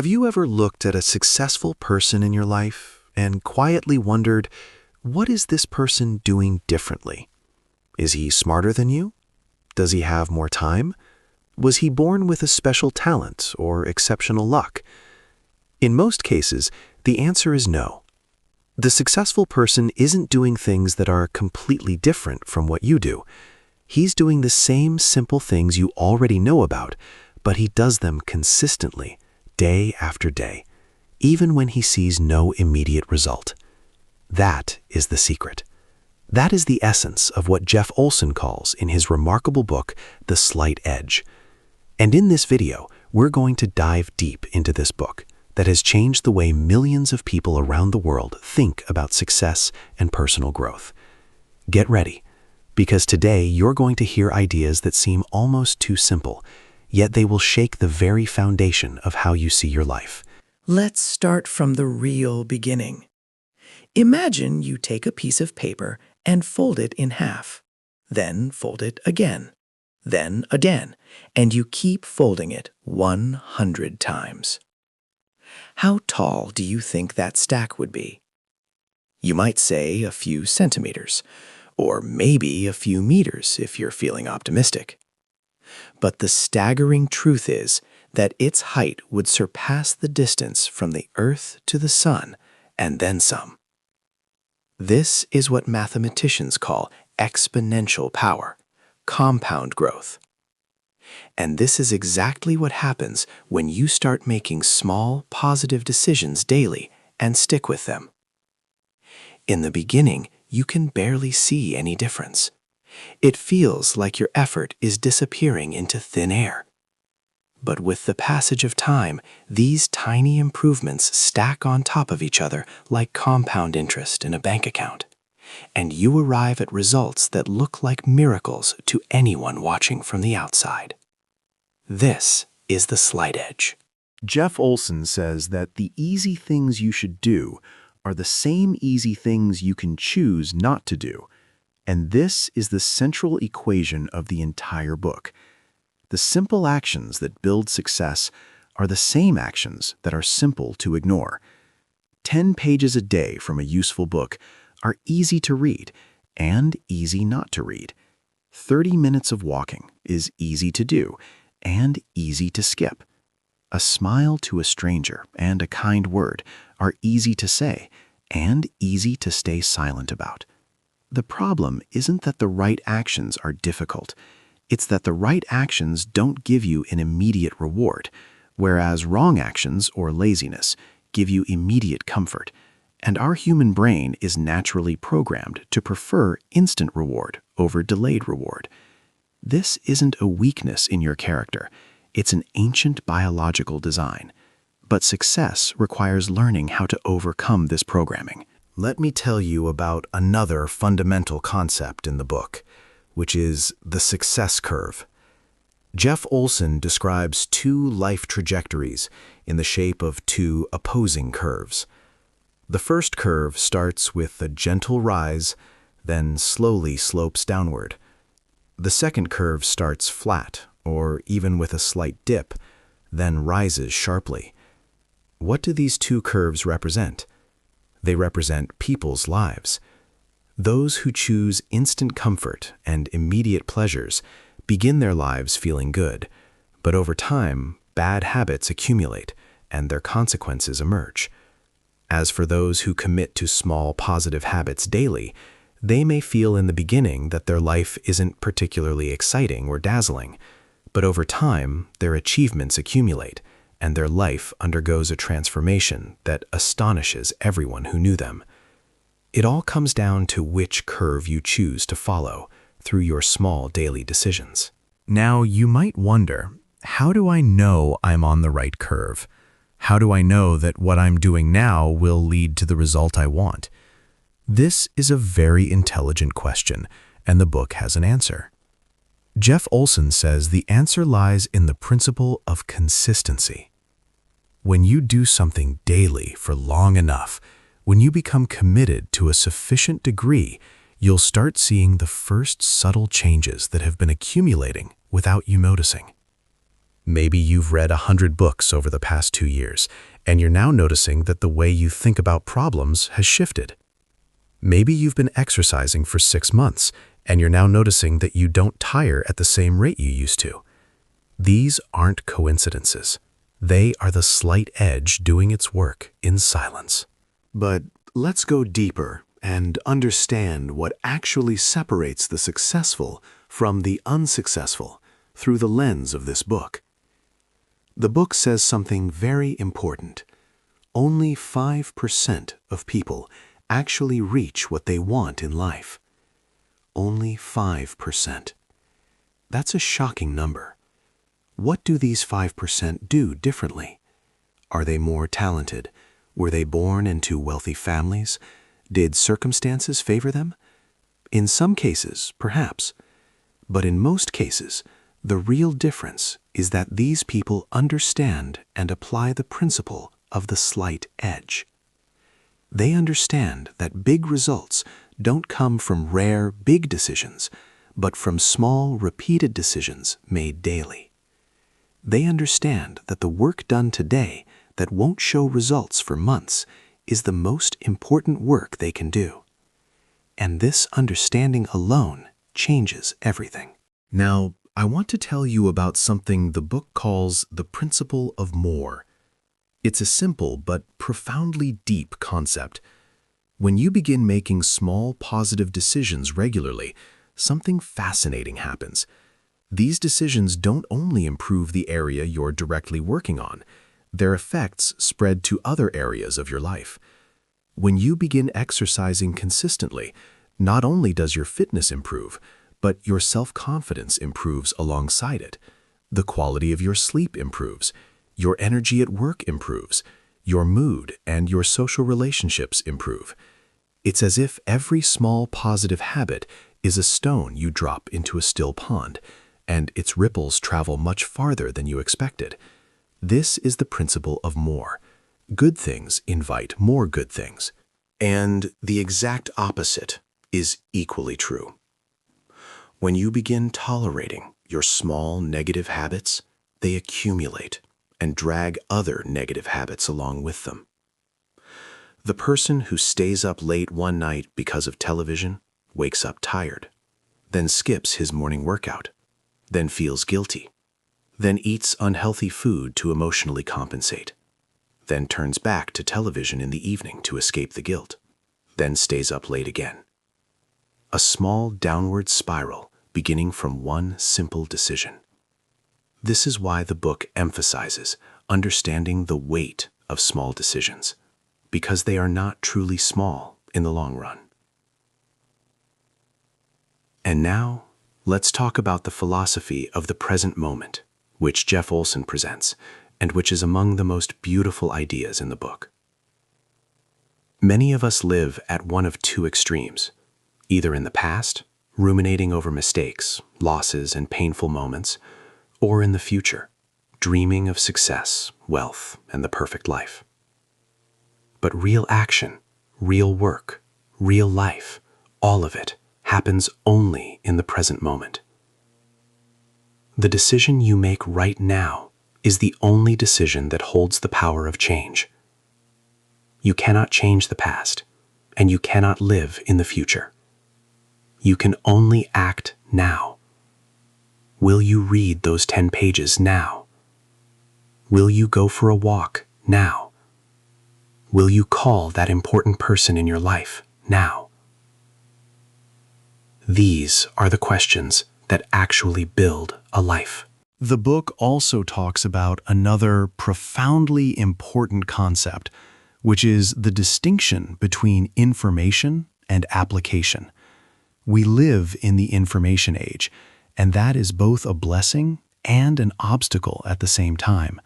Have you ever looked at a successful person in your life and quietly wondered, what is this person doing differently? Is he smarter than you? Does he have more time? Was he born with a special talent or exceptional luck? In most cases, the answer is no. The successful person isn't doing things that are completely different from what you do. He's doing the same simple things you already know about, but he does them consistently, day after day, even when he sees no immediate result. That is the secret. That is the essence of what Jeff Olson calls in his remarkable book, The Slight Edge. And in this video, we're going to dive deep into this book that has changed the way millions of people around the world think about success and personal growth. Get ready, because today you're going to hear ideas that seem almost too simple, yet they will shake the very foundation of how you see your life. Let's start from the real beginning. Imagine you take a piece of paper and fold it in half, then fold it again, and you keep folding it 100 times. How tall do you think that stack would be? You might say a few centimeters, or maybe a few meters if you're feeling optimistic. But the staggering truth is that its height would surpass the distance from the Earth to the Sun, and then some. This is what mathematicians call exponential power, compound growth. And this is exactly what happens when you start making small, positive decisions daily and stick with them. In the beginning, you can barely see any difference. It feels like your effort is disappearing into thin air. But with the passage of time, these tiny improvements stack on top of each other like compound interest in a bank account, and you arrive at results that look like miracles to anyone watching from the outside. This is the slight edge. Jeff Olson says that the easy things you should do are the same easy things you can choose not to do, and this is the central equation of the entire book. The simple actions that build success are the same actions that are simple to ignore. 10 pages a day from a useful book are easy to read and easy not to read. 30 minutes of walking is easy to do and easy to skip. A smile to a stranger and a kind word are easy to say and easy to stay silent about. The problem isn't that the right actions are difficult. It's that the right actions don't give you an immediate reward, whereas wrong actions or laziness give you immediate comfort. And our human brain is naturally programmed to prefer instant reward over delayed reward. This isn't a weakness in your character. It's an ancient biological design. But success requires learning how to overcome this programming. Let me tell you about another fundamental concept in the book, which is the success curve. Jeff Olson describes two life trajectories in the shape of two opposing curves. The first curve starts with a gentle rise, then slowly slopes downward. The second curve starts flat, or even with a slight dip, then rises sharply. What do these two curves represent? They represent people's lives. Those who choose instant comfort and immediate pleasures begin their lives feeling good, but over time, bad habits accumulate and their consequences emerge. As for those who commit to small positive habits daily, they may feel in the beginning that their life isn't particularly exciting or dazzling, but over time, their achievements accumulate and their life undergoes a transformation that astonishes everyone who knew them. It all comes down to which curve you choose to follow through your small daily decisions. Now, you might wonder, how do I know I'm on the right curve? How do I know that what I'm doing now will lead to the result I want? This is a very intelligent question, and the book has an answer. Jeff Olson says the answer lies in the principle of consistency. When you do something daily for long enough, when you become committed to a sufficient degree, you'll start seeing the first subtle changes that have been accumulating without you noticing. Maybe you've read 100 books over the past 2 years, and you're now noticing that the way you think about problems has shifted. Maybe you've been exercising for 6 months, and you're now noticing that you don't tire at the same rate you used to. These aren't coincidences. They are the slight edge doing its work in silence. But let's go deeper and understand what actually separates the successful from the unsuccessful through the lens of this book. The book says something very important. Only 5% of people actually reach what they want in life. Only 5%. That's a shocking number. What do these 5% do differently? Are they more talented? Were they born into wealthy families? Did circumstances favor them? In some cases, perhaps. But in most cases, the real difference is that these people understand and apply the principle of the slight edge. They understand that big results don't come from rare, big decisions, but from small, repeated decisions made daily. They understand that the work done today that won't show results for months is the most important work they can do. And this understanding alone changes everything. Now, I want to tell you about something the book calls the principle of more. It's a simple but profoundly deep concept. When you begin making small positive decisions regularly, something fascinating happens. These decisions don't only improve the area you're directly working on, their effects spread to other areas of your life. When you begin exercising consistently, not only does your fitness improve, but your self-confidence improves alongside it. The quality of your sleep improves, your energy at work improves, your mood and your social relationships improve. It's as if every small positive habit is a stone you drop into a still pond, and its ripples travel much farther than you expected. This is the principle of more. Good things invite more good things. And the exact opposite is equally true. When you begin tolerating your small negative habits, they accumulate and drag other negative habits along with them. The person who stays up late one night because of television wakes up tired, then skips his morning workout, then feels guilty, then eats unhealthy food to emotionally compensate, then turns back to television in the evening to escape the guilt, then stays up late again. A small downward spiral beginning from one simple decision. This is why the book emphasizes understanding the weight of small decisions, because they are not truly small in the long run. And now, let's talk about the philosophy of the present moment, which Jeff Olson presents, and which is among the most beautiful ideas in the book. Many of us live at one of two extremes, either in the past, ruminating over mistakes, losses, and painful moments, or in the future, dreaming of success, wealth, and the perfect life. But real action, real work, real life, all of it happens only in the present moment. The decision you make right now is the only decision that holds the power of change. You cannot change the past, and you cannot live in the future. You can only act now. Will you read those 10 pages now? Will you go for a walk now? Will you call that important person in your life now? These are the questions that actually build a life. The book also talks about another profoundly important concept, which is the distinction between information and application. We live in the information age, and that is both a blessing and an obstacle at the same time.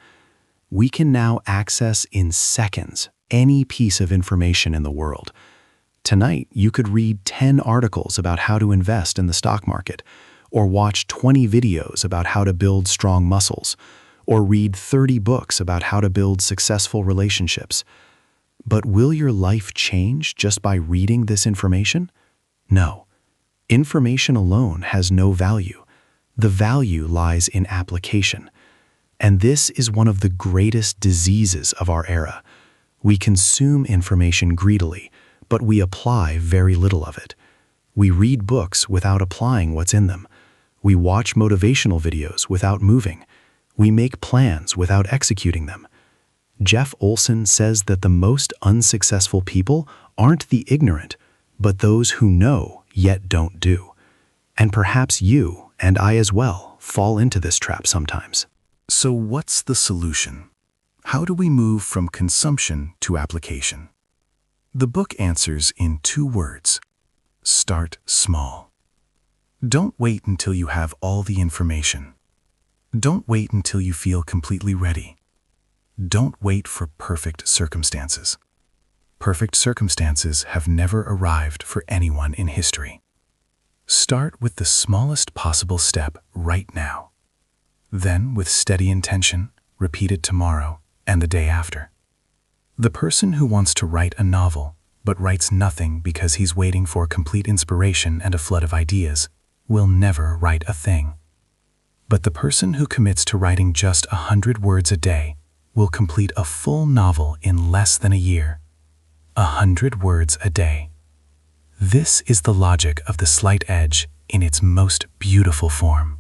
We can now access in seconds any piece of information in the world. Tonight, you could read 10 articles about how to invest in the stock market, or watch 20 videos about how to build strong muscles, or read 30 books about how to build successful relationships. But will your life change just by reading this information? No. Information alone has no value. The value lies in application. And this is one of the greatest diseases of our era. We consume information greedily, but we apply very little of it. We read books without applying what's in them. We watch motivational videos without moving. We make plans without executing them. Jeff Olson says that the most unsuccessful people aren't the ignorant, but those who know yet don't do. And perhaps you, and I as well, fall into this trap sometimes. So what's the solution? How do we move from consumption to application? The book answers in 2 words. Start small. Don't wait until you have all the information. Don't wait until you feel completely ready. Don't wait for perfect circumstances. Perfect circumstances have never arrived for anyone in history. Start with the smallest possible step right now. Then, with steady intention, repeat it tomorrow and the day after. The person who wants to write a novel but writes nothing because he's waiting for complete inspiration and a flood of ideas will never write a thing. But the person who commits to writing just 100 words a day will complete a full novel in less than a year. 100 words a day. This is the logic of the slight edge in its most beautiful form.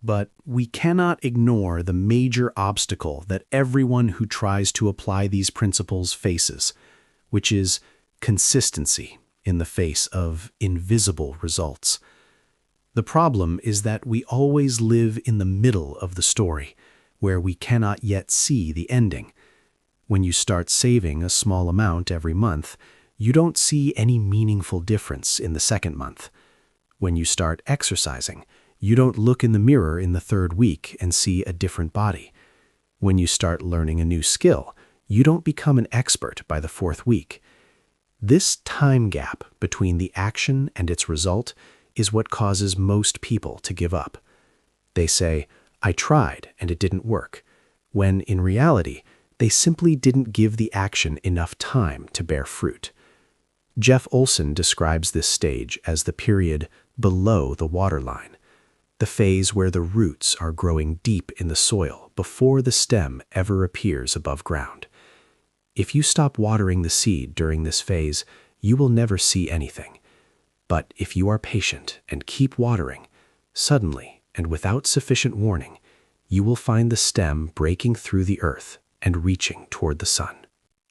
But we cannot ignore the major obstacle that everyone who tries to apply these principles faces, which is consistency in the face of invisible results. The problem is that we always live in the middle of the story, where we cannot yet see the ending. When you start saving a small amount every month, you don't see any meaningful difference in the second month. When you start exercising, you don't look in the mirror in the 3rd week and see a different body. When you start learning a new skill, you don't become an expert by the 4th week. This time gap between the action and its result is what causes most people to give up. They say, "I tried and it didn't work," when in reality, they simply didn't give the action enough time to bear fruit. Jeff Olson describes this stage as the period below the waterline, the phase where the roots are growing deep in the soil before the stem ever appears above ground. If you stop watering the seed during this phase, you will never see anything. But if you are patient and keep watering, suddenly and without sufficient warning, you will find the stem breaking through the earth and reaching toward the sun.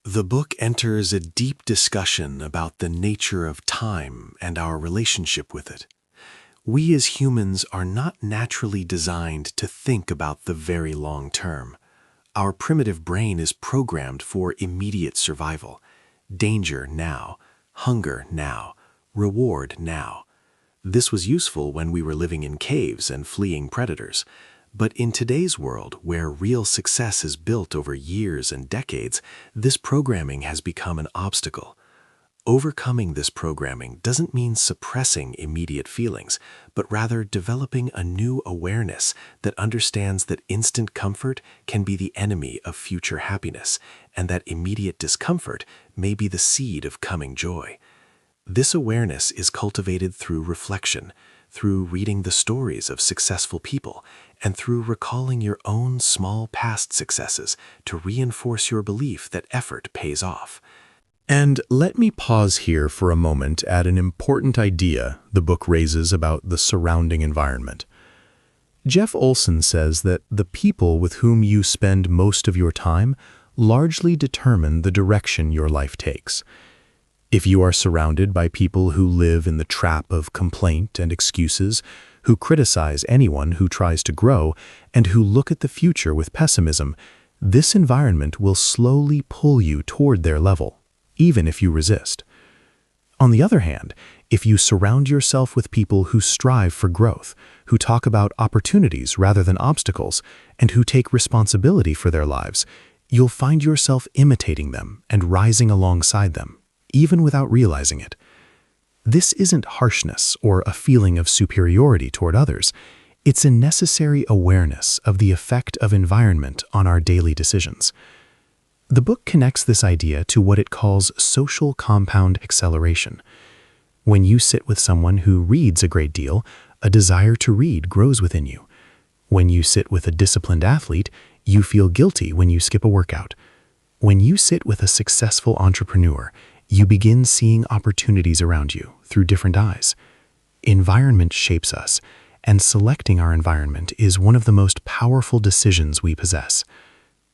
The book enters a deep discussion about the nature of time and our relationship with it. We as humans are not naturally designed to think about the very long term. Our primitive brain is programmed for immediate survival. Danger now, hunger now, reward now. This was useful when we were living in caves and fleeing predators. But in today's world, where real success is built over years and decades, this programming has become an obstacle. Overcoming this programming doesn't mean suppressing immediate feelings, but rather developing a new awareness that understands that instant comfort can be the enemy of future happiness, and that immediate discomfort may be the seed of coming joy. This awareness is cultivated through reflection, through reading the stories of successful people, and through recalling your own small past successes to reinforce your belief that effort pays off. And let me pause here for a moment at an important idea the book raises about the surrounding environment. Jeff Olson says that the people with whom you spend most of your time largely determine the direction your life takes. If you are surrounded by people who live in the trap of complaint and excuses, who criticize anyone who tries to grow, and who look at the future with pessimism, this environment will slowly pull you toward their level, even if you resist. On the other hand, if you surround yourself with people who strive for growth, who talk about opportunities rather than obstacles, and who take responsibility for their lives, you'll find yourself imitating them and rising alongside them, even without realizing it. This isn't harshness or a feeling of superiority toward others. It's a necessary awareness of the effect of environment on our daily decisions. The book connects this idea to what it calls social compound acceleration. When you sit with someone who reads a great deal, a desire to read grows within you. When you sit with a disciplined athlete, You feel guilty when you skip a workout. When you sit with a successful entrepreneur, you begin seeing opportunities around you through different eyes. Environment shapes us, and selecting our environment is one of the most powerful decisions we possess.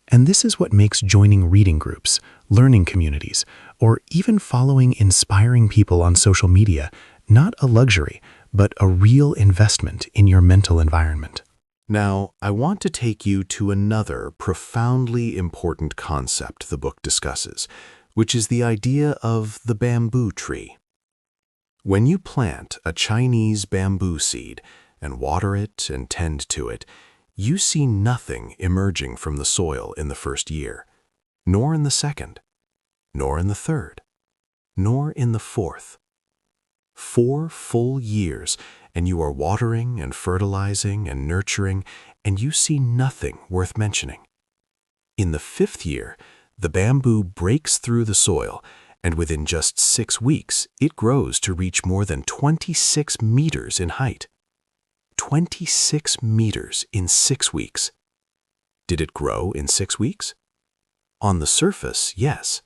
And this is what makes joining reading groups, learning communities, or even following inspiring people on social media not a luxury, but a real investment in your mental environment. Now, I want to take you to another profoundly important concept the book discusses, which is the idea of the bamboo tree. When you plant a Chinese bamboo seed and water it and tend to it, you see nothing emerging from the soil in the first year, nor in the second, nor in the third, nor in the fourth. 4 full years, and you are watering and fertilizing and nurturing, and you see nothing worth mentioning. In the 5th year, the bamboo breaks through the soil, and within just 6 weeks, it grows to reach more than 26 meters in height. 26 meters in 6 weeks. Did it grow in 6 weeks? On the surface, yes.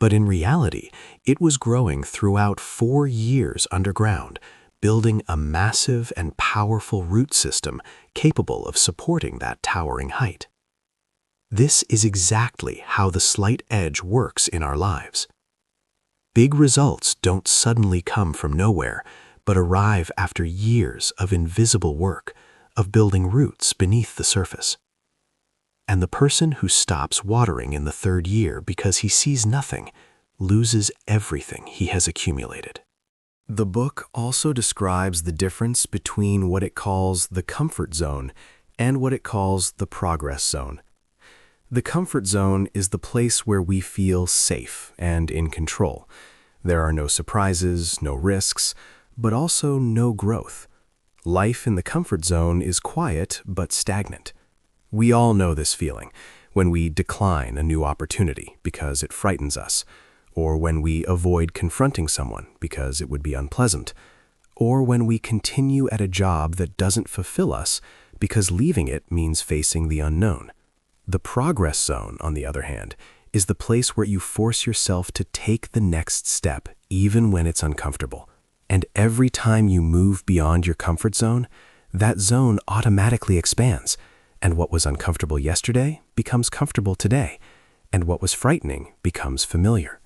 But in reality, it was growing throughout 4 years underground, building a massive and powerful root system capable of supporting that towering height. This is exactly how the slight edge works in our lives. Big results don't suddenly come from nowhere, but arrive after years of invisible work, of building roots beneath the surface. And the person who stops watering in the 3rd year because he sees nothing loses everything he has accumulated. The book also describes the difference between what it calls the comfort zone and what it calls the progress zone. The comfort zone is the place where we feel safe and in control. There are no surprises, no risks, but also no growth. Life in the comfort zone is quiet but stagnant. We all know this feeling when we decline a new opportunity because it frightens us, or when we avoid confronting someone because it would be unpleasant, or when we continue at a job that doesn't fulfill us because leaving it means facing the unknown. The progress zone, on the other hand, is the place where you force yourself to take the next step even when it's uncomfortable. And every time you move beyond your comfort zone, that zone automatically expands. And what was uncomfortable yesterday becomes comfortable today, and what was frightening becomes familiar.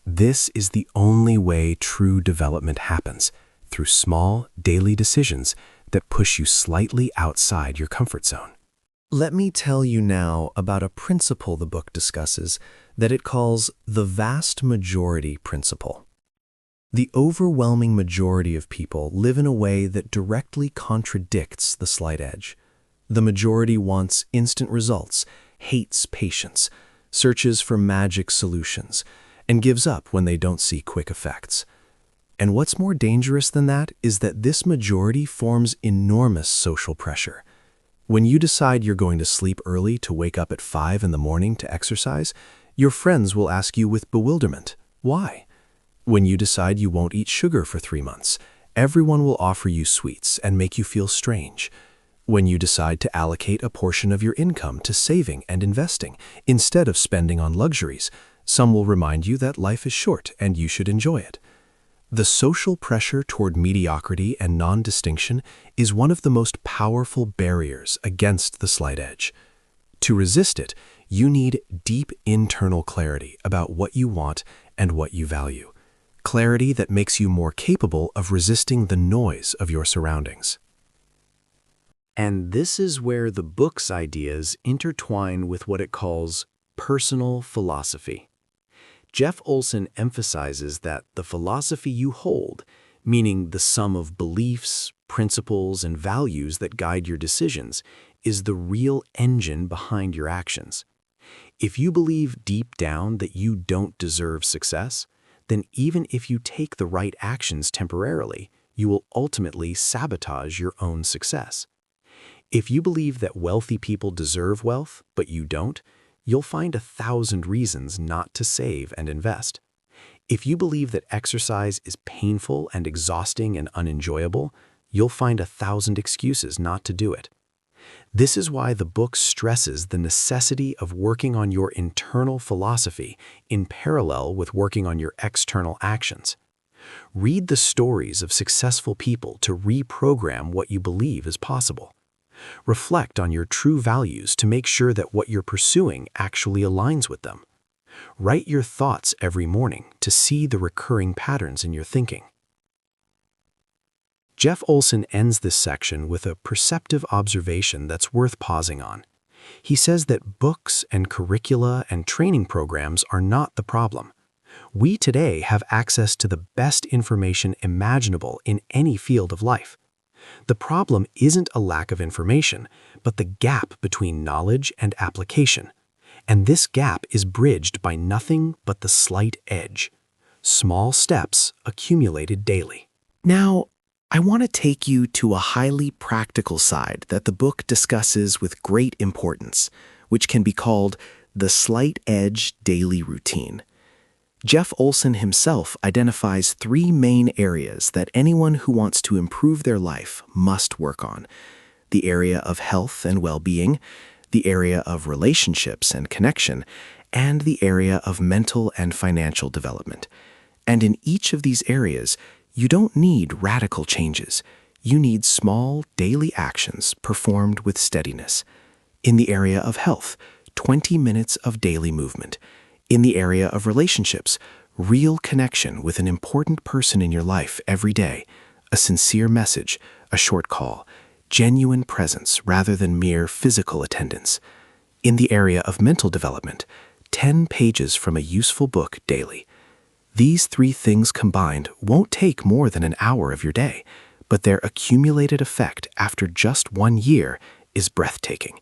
This is the only way true development happens, through small, daily decisions that push you slightly outside your comfort zone. Let me tell you now about a principle the book discusses that it calls the vast majority principle. The overwhelming majority of people live in a way that directly contradicts the slight edge. The majority wants instant results, hates patience, searches for magic solutions, and gives up when they don't see quick effects. And what's more dangerous than that is that this majority forms enormous social pressure. When you decide you're going to sleep early to wake up at 5 in the morning to exercise, your friends will ask you with bewilderment, why? When you decide you won't eat sugar for 3 months, everyone will offer you sweets and make you feel strange. When you decide to allocate a portion of your income to saving and investing instead of spending on luxuries, some will remind you that life is short and you should enjoy it. The social pressure toward mediocrity and non-distinction is one of the most powerful barriers against the slight edge. To resist it, you need deep internal clarity about what you want and what you value. Clarity that makes you more capable of resisting the noise of your surroundings. And this is where the book's ideas intertwine with what it calls personal philosophy. Jeff Olson emphasizes that the philosophy you hold, meaning the sum of beliefs, principles, and values that guide your decisions, is the real engine behind your actions. If you believe deep down that you don't deserve success, then even if you take the right actions temporarily, you will ultimately sabotage your own success. If you believe that wealthy people deserve wealth, but you don't, you'll find 1,000 reasons not to save and invest. If you believe that exercise is painful and exhausting and unenjoyable, you'll find 1,000 excuses not to do it. This is why the book stresses the necessity of working on your internal philosophy in parallel with working on your external actions. Read the stories of successful people to reprogram what you believe is possible. Reflect on your true values to make sure that what you're pursuing actually aligns with them. Write your thoughts every morning to see the recurring patterns in your thinking. Jeff Olson ends this section with a perceptive observation that's worth pausing on. He says that books and curricula and training programs are not the problem. We today have access to the best information imaginable in any field of life. The problem isn't a lack of information, but the gap between knowledge and application. And this gap is bridged by nothing but the slight edge. Small steps accumulated daily. Now, I want to take you to a highly practical side that the book discusses with great importance, which can be called the slight edge daily routine. Jeff Olson himself identifies 3 main areas that anyone who wants to improve their life must work on: the area of health and well-being, the area of relationships and connection, and the area of mental and financial development. And in each of these areas, you don't need radical changes. You need small, daily actions performed with steadiness. In the area of health, 20 minutes of daily movement. In the area of relationships, real connection with an important person in your life every day, a sincere message, a short call, genuine presence rather than mere physical attendance. In the area of mental development, 10 pages from a useful book daily. These 3 things combined won't take more than an hour of your day, but their accumulated effect after just 1 year is breathtaking.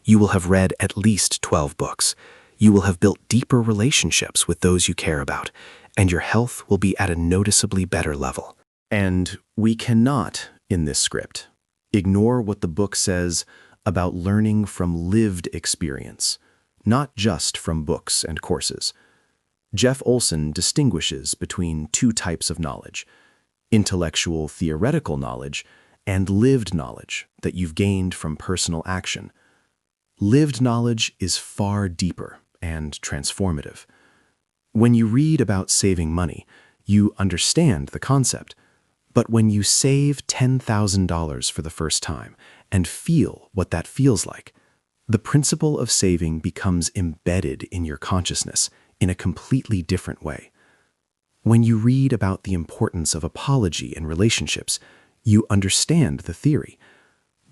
You will have read at least 12 books. You will have built deeper relationships with those you care about, and your health will be at a noticeably better level. And we cannot, in this script, ignore what the book says about learning from lived experience, not just from books and courses. Jeff Olson distinguishes between 2 types of knowledge: intellectual, theoretical knowledge and lived knowledge that you've gained from personal action. Lived knowledge is far deeper and transformative. When you read about saving money, you understand the concept. But when you save $10,000 for the first time and feel what that feels like, the principle of saving becomes embedded in your consciousness in a completely different way. When you read about the importance of apology in relationships, you understand the theory.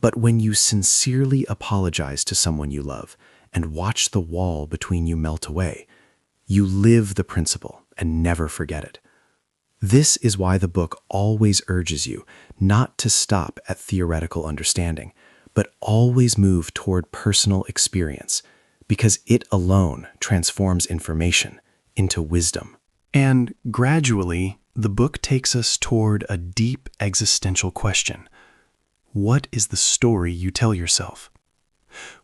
But when you sincerely apologize to someone you love and watch the wall between you melt away, you live the principle and never forget it. This is why the book always urges you not to stop at theoretical understanding, but always move toward personal experience, because it alone transforms information into wisdom. And gradually, the book takes us toward a deep existential question. What is the story you tell yourself?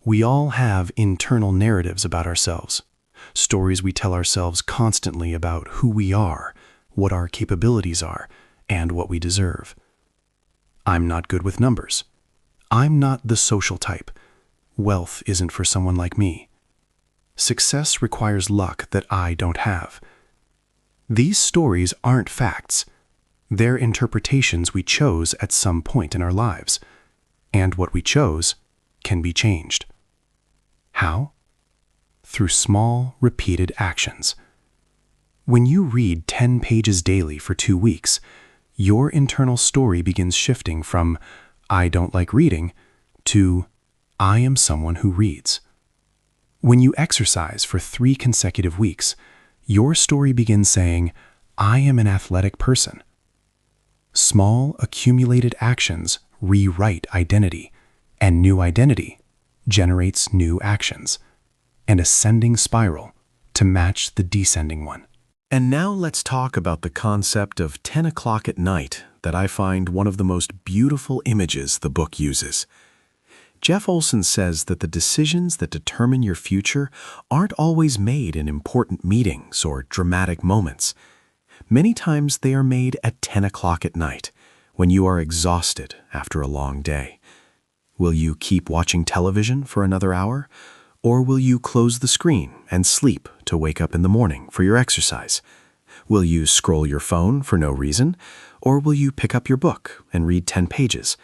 We all have internal narratives about ourselves, stories we tell ourselves constantly about who we are, what our capabilities are, and what we deserve. I'm not good with numbers. I'm not the social type. Wealth isn't for someone like me. Success requires luck that I don't have. These stories aren't facts. They're interpretations we chose at some point in our lives. And what we chose can be changed. How? Through small, repeated actions. When you read 10 pages daily for 2 weeks, your internal story begins shifting from "I don't like reading" to "I am someone who reads." When you exercise for 3 consecutive weeks, your story begins saying, "I am an athletic person." Small, accumulated actions rewrite identity, and new identity generates new actions, an ascending spiral to match the descending one. And now let's talk about the concept of 10 o'clock at night that I find one of the most beautiful images the book uses. Jeff Olson says that the decisions that determine your future aren't always made in important meetings or dramatic moments. Many times they are made at 10 o'clock at night, when you are exhausted after a long day. Will you keep watching television for another hour? Or will you close the screen and sleep to wake up in the morning for your exercise? Will you scroll your phone for no reason? Or will you pick up your book and read 10 pages?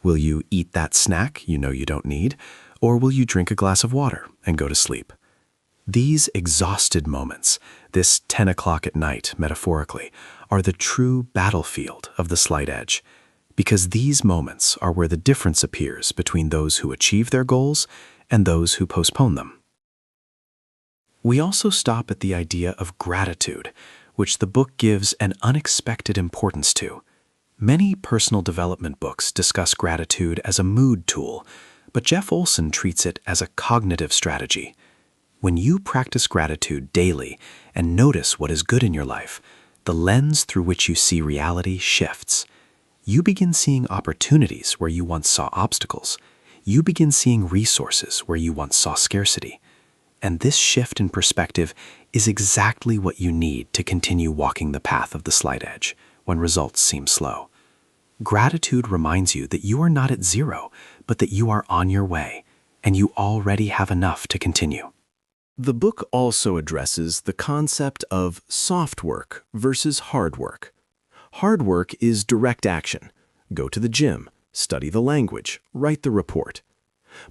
Will you eat that snack you know you don't need? Or will you drink a glass of water and go to sleep? These exhausted moments, this 10 o'clock at night, metaphorically, are the true battlefield of the slight edge, because these moments are where the difference appears between those who achieve their goals and those who postpone them. We also stop at the idea of gratitude, which the book gives an unexpected importance to. Many personal development books discuss gratitude as a mood tool, but Jeff Olson treats it as a cognitive strategy. When you practice gratitude daily and notice what is good in your life, the lens through which you see reality shifts. You begin seeing opportunities where you once saw obstacles. You begin seeing resources where you once saw scarcity. And this shift in perspective is exactly what you need to continue walking the path of the slight edge when results seem slow. Gratitude reminds you that you are not at zero, but that you are on your way, and you already have enough to continue. The book also addresses the concept of soft work versus hard work. Hard work is direct action. Go to the gym, study the language, write the report.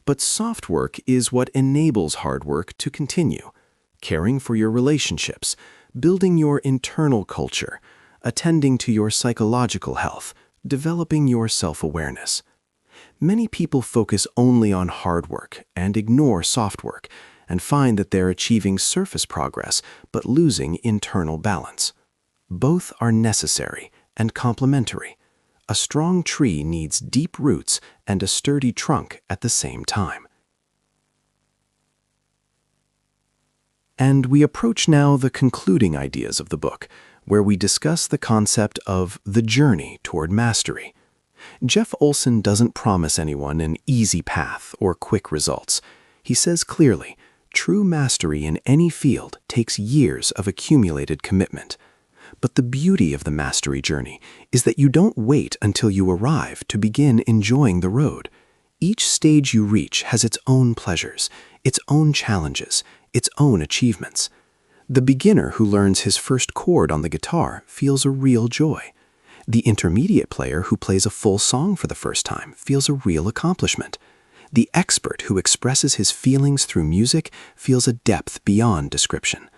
But soft work is what enables hard work to continue. Caring for your relationships, building your internal culture, attending to your psychological health, developing your self-awareness. Many people focus only on hard work and ignore soft work, and find that they're achieving surface progress but losing internal balance. Both are necessary and complementary. A strong tree needs deep roots and a sturdy trunk at the same time. And we approach now the concluding ideas of the book, where we discuss the concept of the journey toward mastery. Jeff Olson doesn't promise anyone an easy path or quick results. He says clearly, true mastery in any field takes years of accumulated commitment. But the beauty of the mastery journey is that you don't wait until you arrive to begin enjoying the road. Each stage you reach has its own pleasures, its own challenges, its own achievements. The beginner who learns his first chord on the guitar feels a real joy. The intermediate player who plays a full song for the first time feels a real accomplishment. The expert who expresses his feelings through music feels a depth beyond description.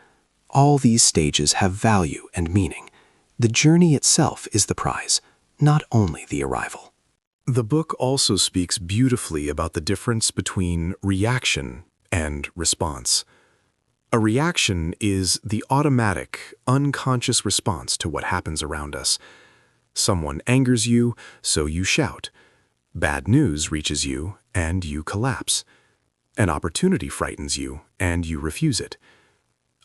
All these stages have value and meaning. The journey itself is the prize, not only the arrival. The book also speaks beautifully about the difference between reaction and response. A reaction is the automatic, unconscious response to what happens around us. Someone angers you, so you shout. Bad news reaches you, and you collapse. An opportunity frightens you, and you refuse it.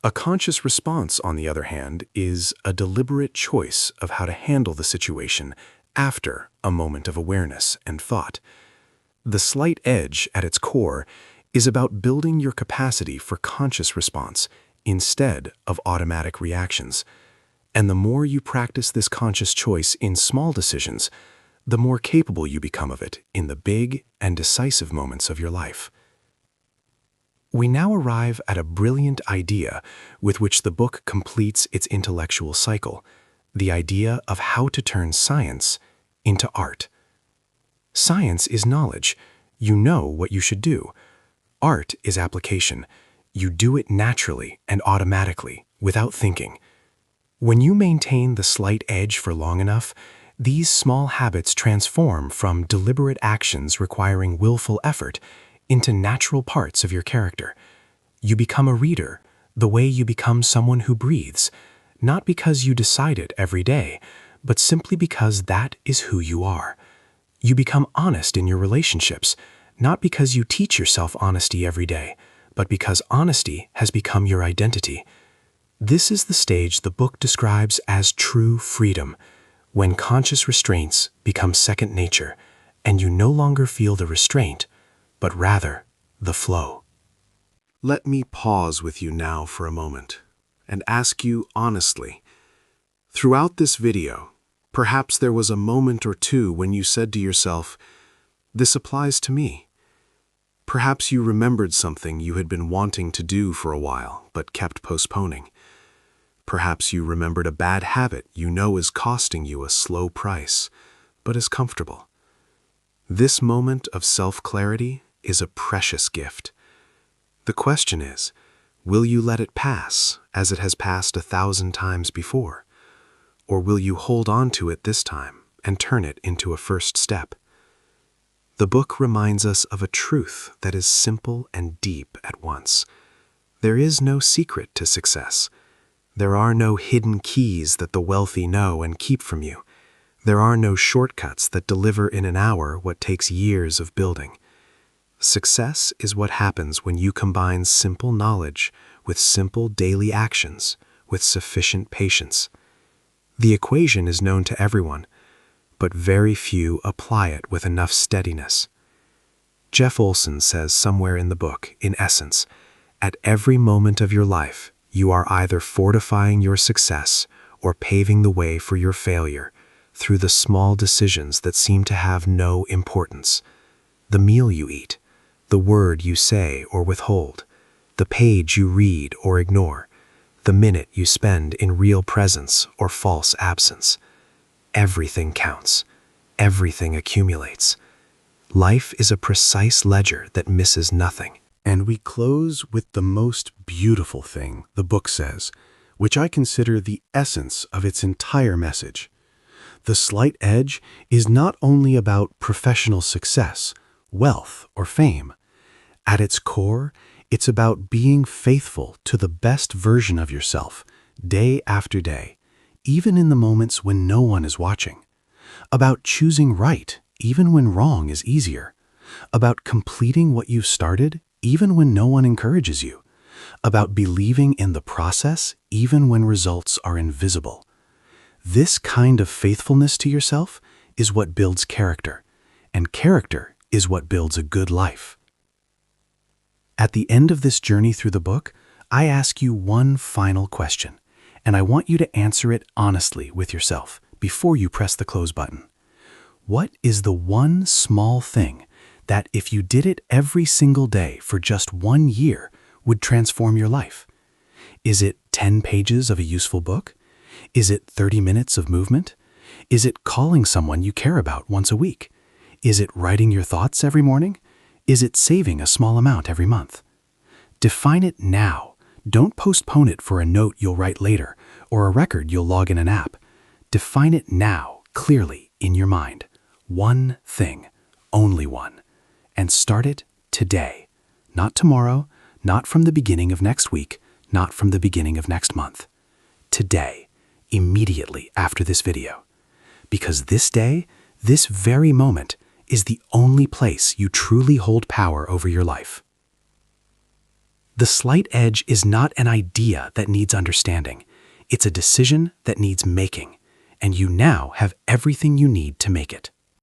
A conscious response, on the other hand, is a deliberate choice of how to handle the situation after a moment of awareness and thought. The slight edge, at its core, is about building your capacity for conscious response instead of automatic reactions. And the more you practice this conscious choice in small decisions, the more capable you become of it in the big and decisive moments of your life. We now arrive at a brilliant idea with which the book completes its intellectual cycle, the idea of how to turn science into art. Science is knowledge. You know what you should do. Art is application. You do it naturally and automatically, without thinking. When you maintain the slight edge for long enough, these small habits transform from deliberate actions requiring willful effort into natural parts of your character. You become a reader, the way you become someone who breathes, not because you decide it every day, but simply because that is who you are. You become honest in your relationships, not because you teach yourself honesty every day, but because honesty has become your identity. This is the stage the book describes as true freedom, when conscious restraints become second nature, and you no longer feel the restraint, but rather the flow. Let me pause with you now for a moment and ask you honestly. Throughout this video, perhaps there was a moment or two when you said to yourself, This applies to me. Perhaps you remembered something you had been wanting to do for a while, but kept postponing. Perhaps you remembered a bad habit you know is costing you a slow price, but is comfortable. This moment of self-clarity is a precious gift. The question is, will you let it pass as it has passed 1,000 times before? Or will you hold on to it this time and turn it into a first step? The book reminds us of a truth that is simple and deep at once. There is no secret to success. There are no hidden keys that the wealthy know and keep from you. There are no shortcuts that deliver in an hour what takes years of building. Success is what happens when you combine simple knowledge with simple daily actions with sufficient patience. The equation is known to everyone, but very few apply it with enough steadiness. Jeff Olson says somewhere in the book, in essence, at every moment of your life, you are either fortifying your success or paving the way for your failure through the small decisions that seem to have no importance. The meal you eat, the word you say or withhold, the page you read or ignore, the minute you spend in real presence or false absence. Everything counts. Everything accumulates. Life is a precise ledger that misses nothing. And we close with the most beautiful thing the book says, which I consider the essence of its entire message. The slight edge is not only about professional success, wealth, or fame. At its core, it's about being faithful to the best version of yourself, day after day, even in the moments when no one is watching. About choosing right, even when wrong is easier. About completing what you've started, even when no one encourages you. About believing in the process, even when results are invisible. This kind of faithfulness to yourself is what builds character, and character is what builds a good life. At the end of this journey through the book, I ask you one final question, and I want you to answer it honestly with yourself before you press the close button. What is the one small thing that, if you did it every single day for just 1 year, would transform your life? Is it 10 pages of a useful book? Is it 30 minutes of movement? Is it calling someone you care about once a week? Is it writing your thoughts every morning? Is it saving a small amount every month? Define it now. Don't postpone it for a note you'll write later or a record you'll log in an app. Define it now, clearly, in your mind. One thing, only one. And start it today. Not tomorrow, not from the beginning of next week, not from the beginning of next month. Today, immediately after this video. Because this day, this very moment, is the only place you truly hold power over your life. The slight edge is not an idea that needs understanding. It's a decision that needs making, and you now have everything you need to make it.